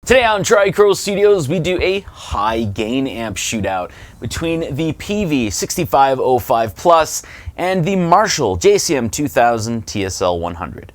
Today on Tricrow Studios, we do a high gain amp shootout between the Peavey 6505 Plus and the Marshall JCM 2000 TSL 100.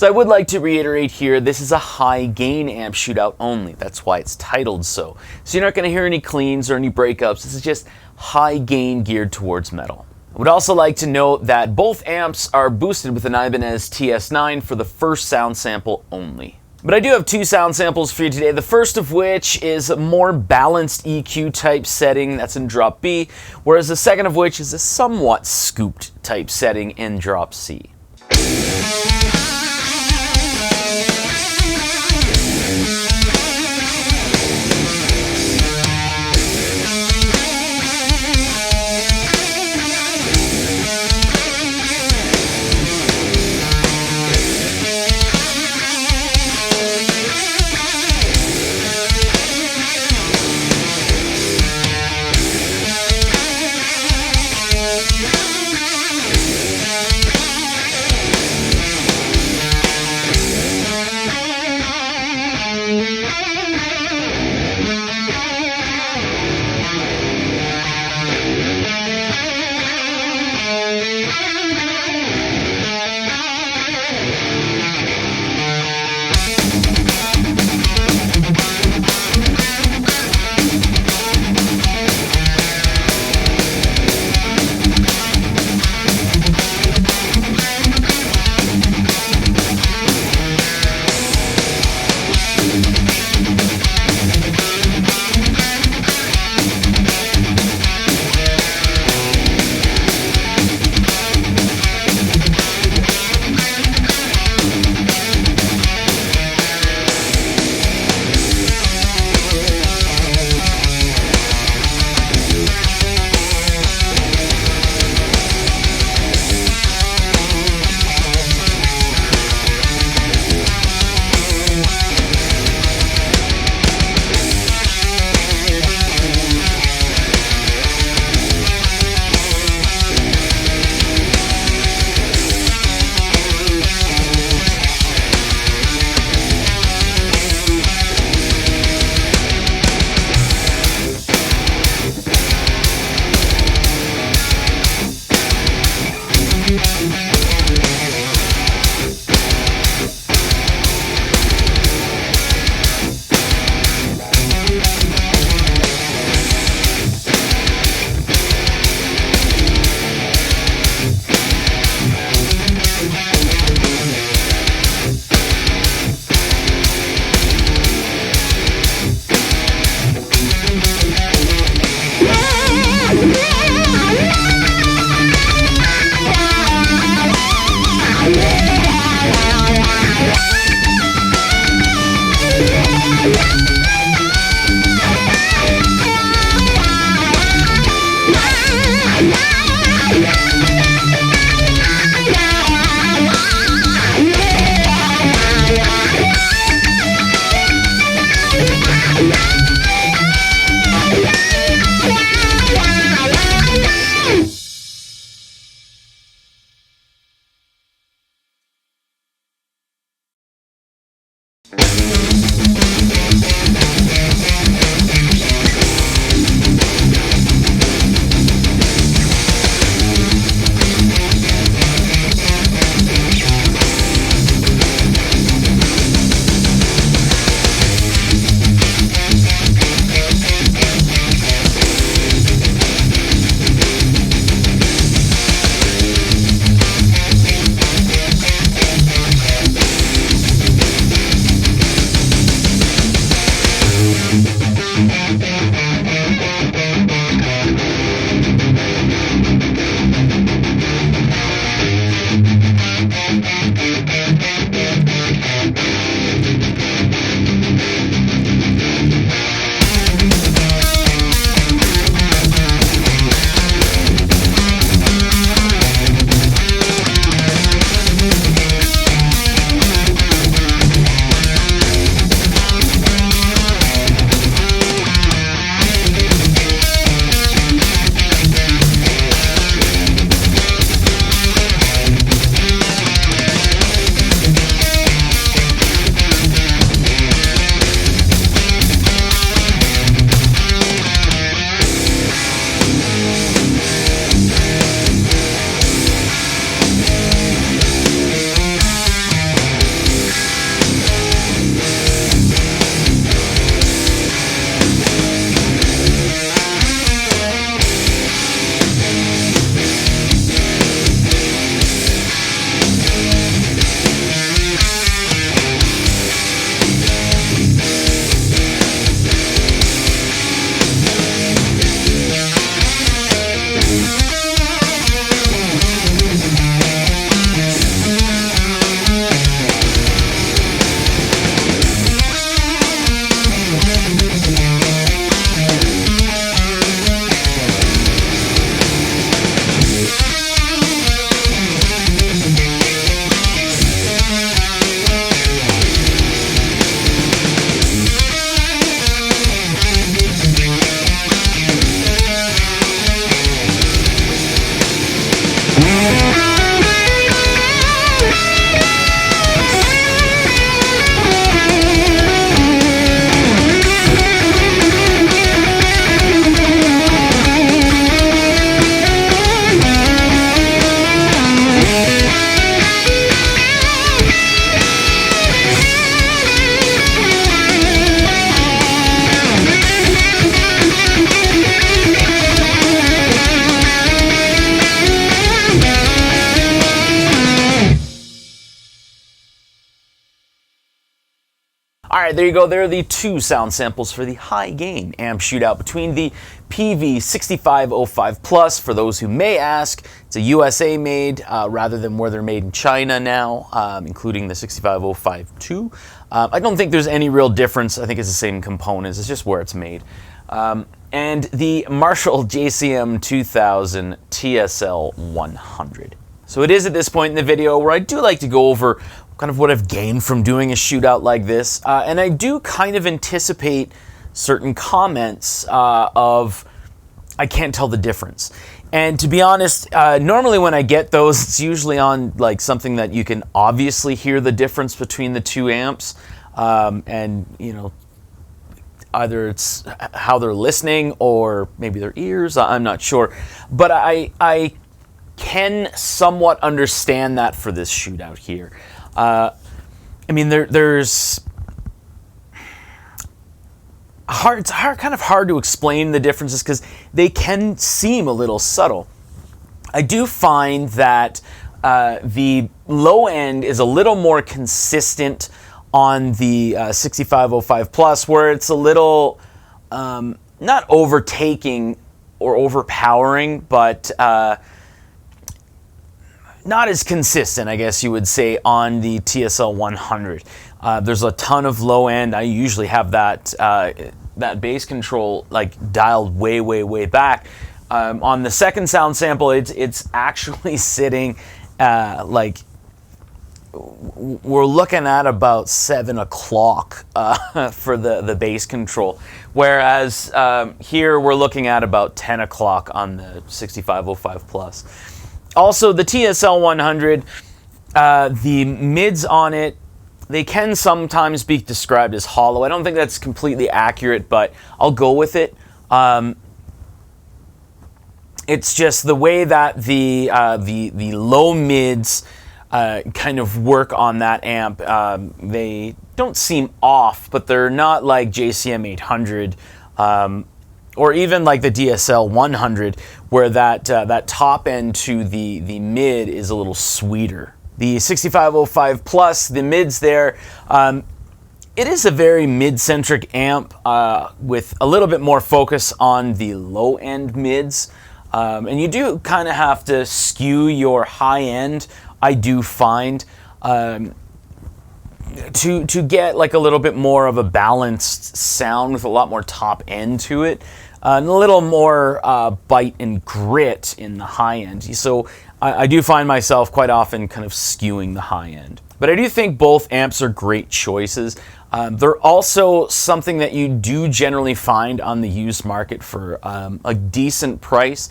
So I would like to reiterate here, this is a high gain amp shootout only. That's why it's titled so. So you're not going to hear any cleans or any breakups. This is just high gain geared towards metal. I would also like to note that both amps are boosted with an Ibanez TS9 for the first sound sample only. But I do have two sound samples for you today, the first of which is a more balanced EQ type setting, that's in drop B, whereas the second of which is a somewhat scooped type setting in drop C. right, there you go. There are the two sound samples for the high gain amp shootout between the Peavey 6505 Plus. For those who may ask, it's a USA made rather than where they're made in China now, including the 6505 II. I don't think there's any real difference. I think it's the same components. It's just where it's made. And the Marshall JCM 2000 TSL 100. So it is at this point in the video where I do like to go over kind of what I've gained from doing a shootout like this. And I do kind of anticipate certain comments of, I can't tell the difference. And to be honest, normally when I get those, it's usually on like something that you can obviously hear the difference between the two amps. And, you know, either it's how they're listening or maybe their ears, I'm not sure. But I can somewhat understand that for this shootout here. I mean, there's it's kind of hard to explain the differences because they can seem a little subtle. I do find that the low end is a little more consistent on the 6505 Plus, where it's a little not overtaking or overpowering, but not as consistent, I guess you would say, on the TSL 100. There's a ton of low end. I usually have that that bass control like dialed way back. On the second sound sample, it's actually sitting like we're looking at about 7 o'clock for the bass control, whereas here we're looking at about 10 o'clock on the 6505 Plus. Also, the TSL 100, the mids on it, they can sometimes be described as hollow. I don't think that's completely accurate, but I'll go with it. It's just the way that the low mids kind of work on that amp. They don't seem off, but they're not like JCM 800. Or even like the DSL 100, where that top end to the mid is a little sweeter. The 6505 Plus, the mids there, it is a very mid-centric amp with a little bit more focus on the low-end mids. And you do kind of have to skew your high end, I do find, to get like a little bit more of a balanced sound with a lot more top end to it, and a little more bite and grit in the high end. So I do find myself quite often kind of skewing the high end. But I do think both amps are great choices. They're also something that you do generally find on the used market for a decent price.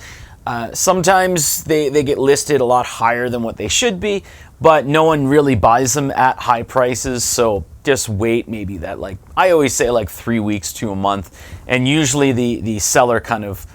Sometimes they get listed a lot higher than what they should be, but no one really buys them at high prices, so just wait maybe that, like, I always say like 3 weeks to a month, and usually the seller kind of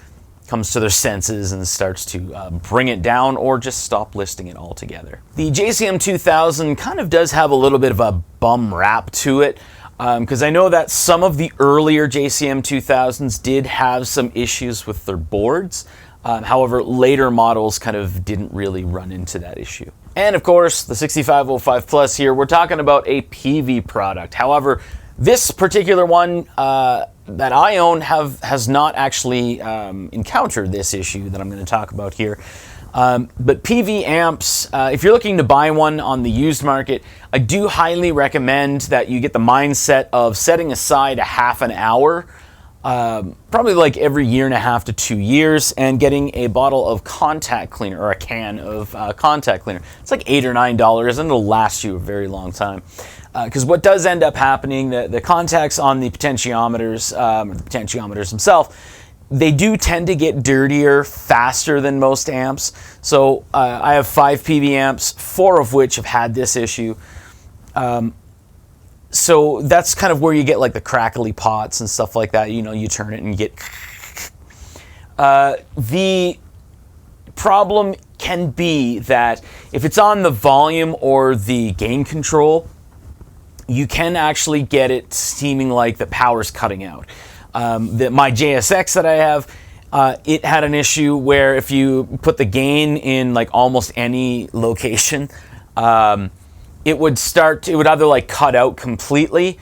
comes to their senses and starts to bring it down or just stop listing it altogether. The JCM 2000 kind of does have a little bit of a bum rap to it, because I know that some of the earlier JCM 2000s did have some issues with their boards. However, later models kind of didn't really run into that issue. And of course, the 6505 Plus here, we're talking about a Peavey product. However, this particular one that I own has not actually encountered this issue that I'm going to talk about here. But Peavey amps, if you're looking to buy one on the used market, I do highly recommend that you get the mindset of setting aside a half an hour, probably like every 1.5 to 2 years, and getting a bottle of contact cleaner, or a can of contact cleaner. It's like $8 or $9, and it'll last you a very long time. Because what does end up happening, the contacts on the potentiometers, the potentiometers themselves, they do tend to get dirtier faster than most amps. So I have 5 Peavey amps, 4 of which have had this issue. So that's kind of where you get like the crackly pots and stuff like that. You know, you turn it and you get... the problem can be that if it's on the volume or the gain control, you can actually get it seeming like the power's cutting out. My JSX that I have, it had an issue where if you put the gain in like almost any location, it would either like cut out completely,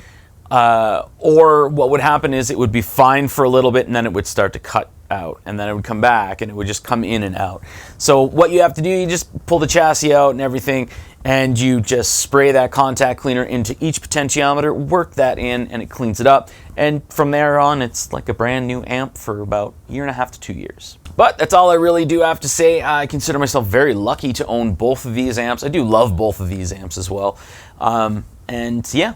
Or what would happen is it would be fine for a little bit and then it would start to cut out, and then it would come back and it would just come in and out. So what you have to do, you just pull the chassis out and everything, and you just spray that contact cleaner into each potentiometer, work that in, and it cleans it up. And from there on, it's like a brand new amp for about 1.5 to 2 years. But that's all I really do have to say. I consider myself very lucky to own both of these amps. I do love both of these amps as well. And yeah.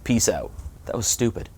Peace out. That was stupid.